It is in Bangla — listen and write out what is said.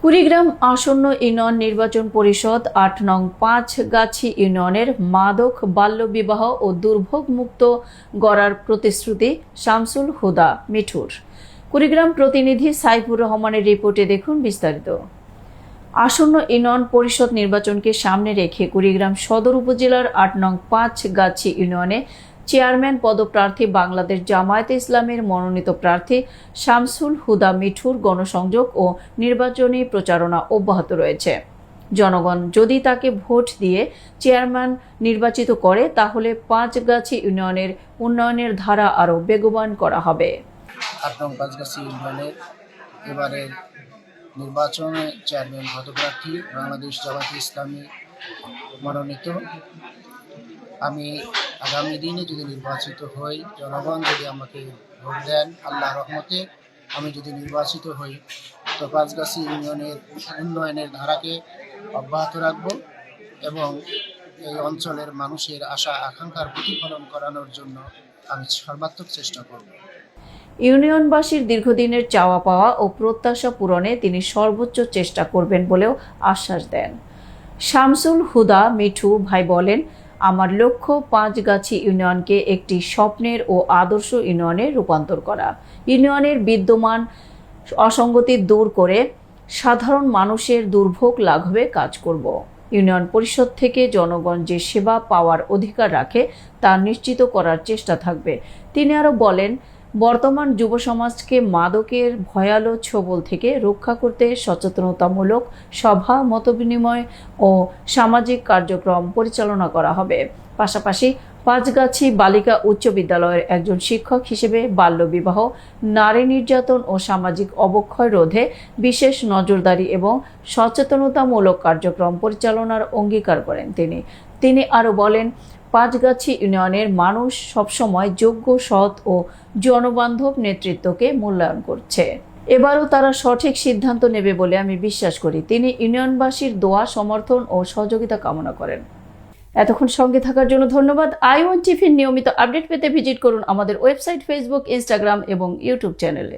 কুড়িগ্রাম আসন্ন ইউনিয়ন নির্বাচন পরিষদ ৮ নং ৫গাছি ইউনিয়নের মাদক বাল্যবিবাহ ও দুর্ভোগ মুক্ত গড়ার প্রতিশ্রুতি শামসুল হুদা মিঠুর। কুড়িগ্রাম প্রতিনিধি সাইফুর রহমানের রিপোর্টে দেখুন বিস্তারিত। আসন্ন ইউনিয়ন পরিষদ নির্বাচনকে সামনে রেখে কুড়িগ্রাম সদর উপজেলার ৮ নং ৫গাছি ইউনিয়নে চেয়ারম্যান পদপ্রার্থী বাংলাদেশ জামায়াতে ইসলামের মনোনীত প্রার্থী শামসুল হুদা মিঠুর গণসংযোগ ও নির্বাচনী প্রচারণা অব্যাহত রয়েছে। জনগণ যদি তাকে ভোট দিয়ে চেয়ারম্যান নির্বাচিত করে তাহলে ৫গাছি ইউনিয়নের উন্নয়নের ধারা আরও বেগবান করা হবে। ৮ নং ৫গাছি ইউনিয়নের এবারের নির্বাচনে চেয়ারম্যান পদপ্রার্থী বাংলাদেশ জামায়াতে ইসলামী মনোনীত। আমি আগামী দিনে যদি নির্বাচিত হই, জনগণ যদি আমাকে ভোট দেন, আল্লাহর রহমতে আমি যদি নির্বাচিত হই, তো ৫গাছি ইউনিয়নের উন্নয়নের ধারাকে অব্যাহত রাখব এবং এই অঞ্চলের মানুষের আশা আকাঙ্ক্ষার প্রতিফলন করানোর জন্য আমি সর্বাত্মক চেষ্টা করব। ইউনিয়নবাসীর দীর্ঘদিনের চাওয়া পাওয়া ও প্রত্যাশা পূরণে তিনি সর্বোচ্চ চেষ্টা করবেন বলেও আশ্বাস দেন। শামসুল হুদা মিঠু ভাই বলেন, আমার লক্ষ্য ৫গাছি ইউনিয়নকে একটি স্বপ্নের ও আদর্শ ইউনিয়নে রূপান্তর করা। ইউনিয়নের বিদ্যমান অসঙ্গতি দূর করে সাধারণ মানুষের দুর্ভোগ লাঘবে কাজ করব। ইউনিয়ন পরিষদ থেকে জনগণ যে সেবা পাওয়ার অধিকার রাখে তা নিশ্চিত করার চেষ্টা থাকবে। তিনি আরও বলেন, বর্তমান যুব সমাজকে মাদকের ভয়ালো ছোবল থেকে রক্ষা করতে সচেতনতামূলক সভা, মতবিনিময় ও সামাজিক কার্যক্রম পরিচালনা করা হবে। পাশাপাশি ৫গাছি বালিকা উচ্চ বিদ্যালয়ের একজন শিক্ষক হিসেবে বাল্যবিবাহ, নারী নির্যাতন ও সামাজিক অবক্ষয় রোধে বিশেষ নজরদারি এবং সচেতনতামূলক কার্যক্রম পরিচালনার অঙ্গীকার করেন তিনি আরও বলেন, ৫গাছি ইউনিয়নের মানুষ সবসময় যোগ্য, সৎ ও জনবান্ধব নেতৃত্বকে মূল্যায়ন করছে। এবারও তারা সঠিক সিদ্ধান্ত নেবে বলে আমি বিশ্বাস করি। তিনি ইউনিয়নবাসীর দোয়া, সমর্থন ও সহযোগিতা কামনা করেন। এতক্ষণ সঙ্গে থাকার জন্য ধন্যবাদ। i1 টিভির নিয়মিত আপডেট পেতে ভিজিট করুন আমাদের ওয়েবসাইট, ফেসবুক, ইনস্টাগ্রাম এবং ইউটিউব চ্যানেলে।